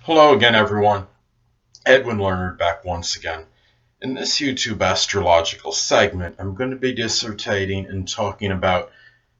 Hello again, everyone. Edwin Learnard back once again. In this YouTube astrological segment, I'm going to be dissertating and talking about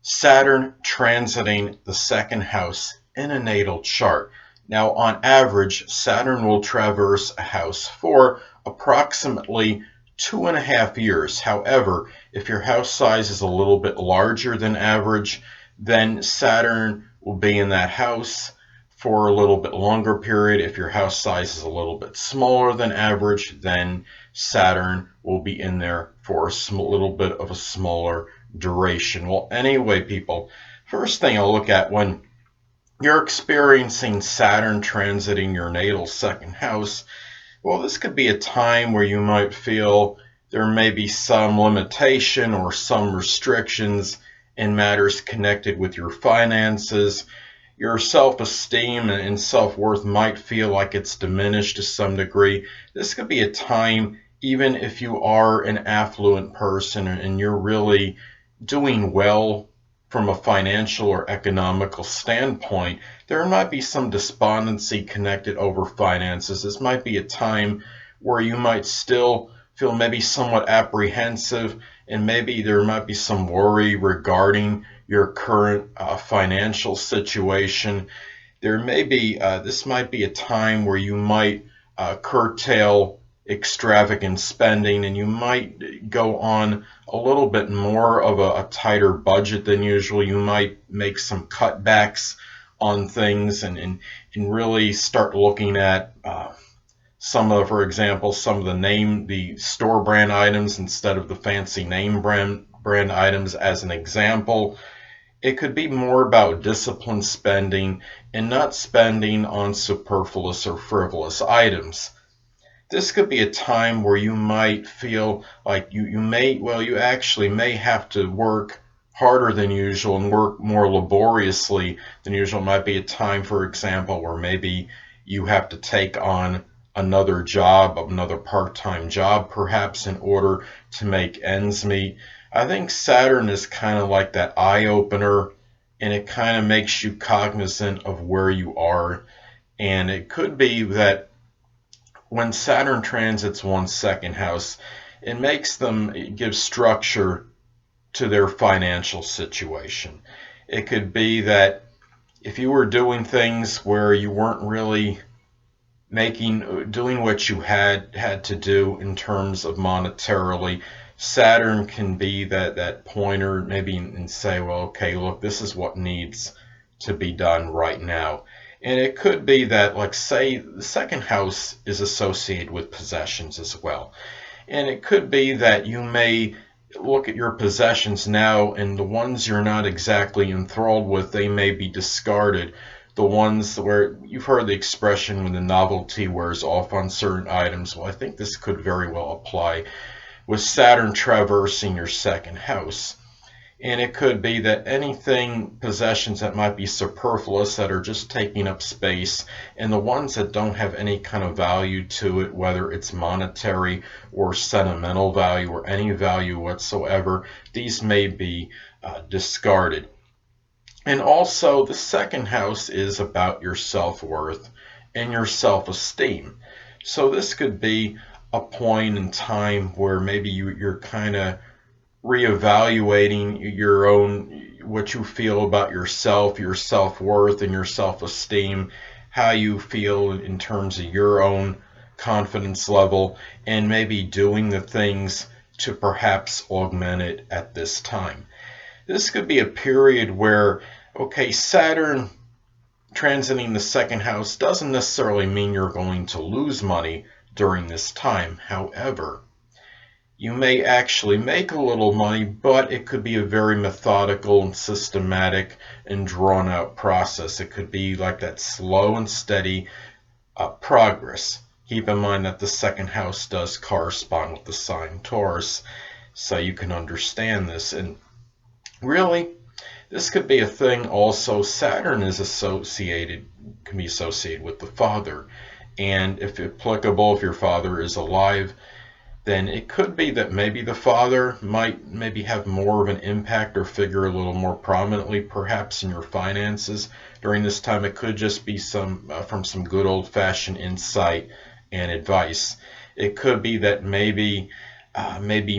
Saturn transiting the second house in a natal chart. Now, on average, Saturn will traverse a house for approximately 2.5 years. However, if your house size is a little bit larger than average, then Saturn will be in that house for a little bit longer period. If your house size is a little bit smaller than average, then Saturn will be in there for a little bit of a smaller duration. Well, anyway, people, first thing I'll look at when you're experiencing Saturn transiting your natal second house, well, this could be a time where you might feel there may be some limitation or some restrictions in matters connected with your finances. Your self-esteem and self-worth might feel like it's diminished to some degree. This could be a time, even if you are an affluent person and you're really doing well from a financial or economical standpoint, there might be some despondency connected over finances. This might be a time where you might still feel maybe somewhat apprehensive, and maybe there might be some worry regarding your current financial situation. This might be a time where you might curtail extravagant spending, and you might go on a little bit more of a tighter budget than usual. You might make some cutbacks on things and really start looking at for example, some of the store brand items instead of the fancy name brand items as an example. It could be more about disciplined spending and not spending on superfluous or frivolous items. This could be a time where you might feel like you actually may have to work harder than usual and work more laboriously than usual. It might be a time, for example, where maybe you have to take on another job, another part-time job, perhaps in order to make ends meet. I think Saturn is kind of like that eye opener, and it kind of makes you cognizant of where you are. And it could be that when Saturn transits one's second house, it gives structure to their financial situation. It could be that if you were doing things where you weren't really doing what you had to do in terms of monetarily, Saturn can be that pointer maybe and say, well, okay, look, this is what needs to be done right now. And it could be that, like, say, the second house is associated with possessions as well. And it could be that you may look at your possessions now, and the ones you're not exactly enthralled with, they may be discarded. The ones where you've heard the expression when the novelty wears off on certain items. Well, I think this could very well apply with Saturn traversing your second house. And it could be that possessions that might be superfluous, that are just taking up space, and the ones that don't have any kind of value to it, whether it's monetary or sentimental value or any value whatsoever, these may be discarded. And also, the second house is about your self-worth and your self-esteem. So this could be a point in time where maybe you're kind of reevaluating what you feel about yourself, your self-worth, and your self-esteem, how you feel in terms of your own confidence level, and maybe doing the things to perhaps augment it at this time. This could be a period where, okay, Saturn transiting the second house doesn't necessarily mean you're going to lose money during this time. However, you may actually make a little money, but it could be a very methodical and systematic and drawn out process. It could be like that slow and steady progress. Keep in mind that the second house does correspond with the sign Taurus, so you can understand this. And really, this could be a thing also. Saturn can be associated with the father. And if applicable, if your father is alive, then it could be that maybe the father might maybe have more of an impact or figure a little more prominently perhaps in your finances during this time. It could just be some from some good old-fashioned insight and advice. It could be that maybe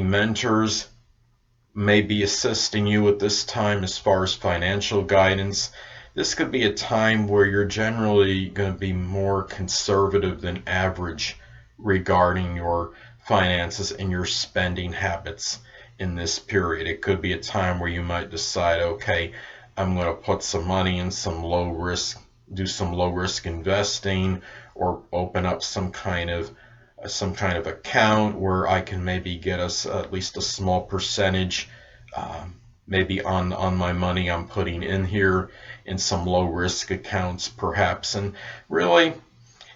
mentors may be assisting you at this time as far as financial guidance. This could be a time where you're generally going to be more conservative than average regarding your finances and your spending habits in this period. It could be a time where you might decide, okay, I'm going to put some money in some low risk, do some low risk investing, or open up some kind of account where I can maybe get us at least a small percentage, maybe on my money I'm putting in here in some low risk accounts perhaps. And really,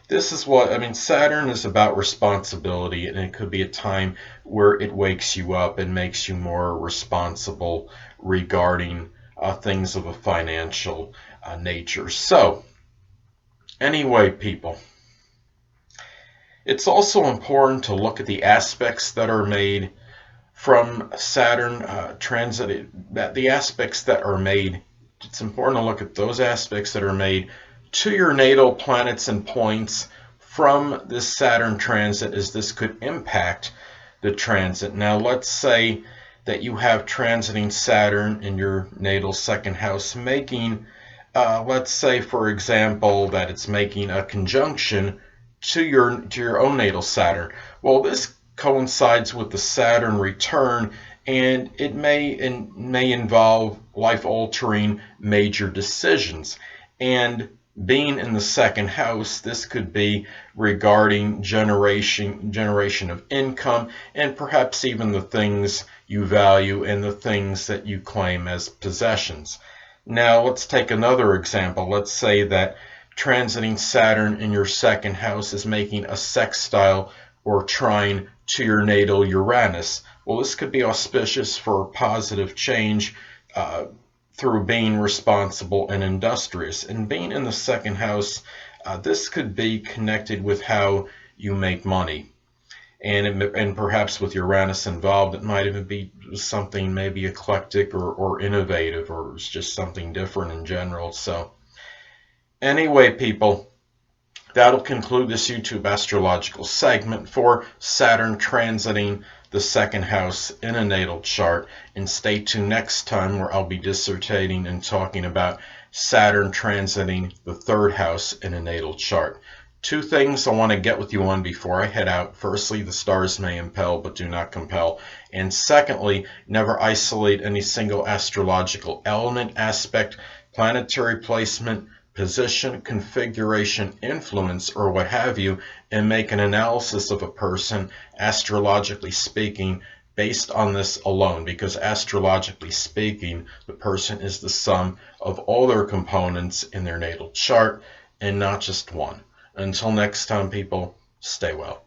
this is what, I mean, Saturn is about responsibility, and it could be a time where it wakes you up and makes you more responsible regarding things of a financial nature. So, anyway, people, it's also important to look at the aspects that are made from Saturn transit, that the aspects that are made, it's important to look at those aspects that are made to your natal planets and points from this Saturn transit, as this could impact the transit. Now, let's say that you have transiting Saturn in your natal second house, making, let's say, for example, that it's making a conjunction to your own natal Saturn. Well, this coincides with the Saturn return, and it may involve life-altering major decisions. And being in the second house, this could be regarding generation of income, and perhaps even the things you value and the things that you claim as possessions. Now, let's take another example. Let's say that transiting Saturn in your second house is making a sextile or trine to your natal Uranus. Well, this could be auspicious for positive change through being responsible and industrious. And being in the second house, this could be connected with how you make money. And perhaps with Uranus involved, it might even be something maybe eclectic or innovative, or it's just something different in general. So anyway, people, that'll conclude this YouTube astrological segment for Saturn transiting the second house in a natal chart. And stay tuned next time, where I'll be dissertating and talking about Saturn transiting the third house in a natal chart. Two things I want to get with you on before I head out. Firstly, the stars may impel but do not compel. And secondly, never isolate any single astrological element, aspect, planetary placement, position, configuration, influence, or what have you, and make an analysis of a person, astrologically speaking, based on this alone, because astrologically speaking, the person is the sum of all their components in their natal chart and not just one. Until next time, people, stay well.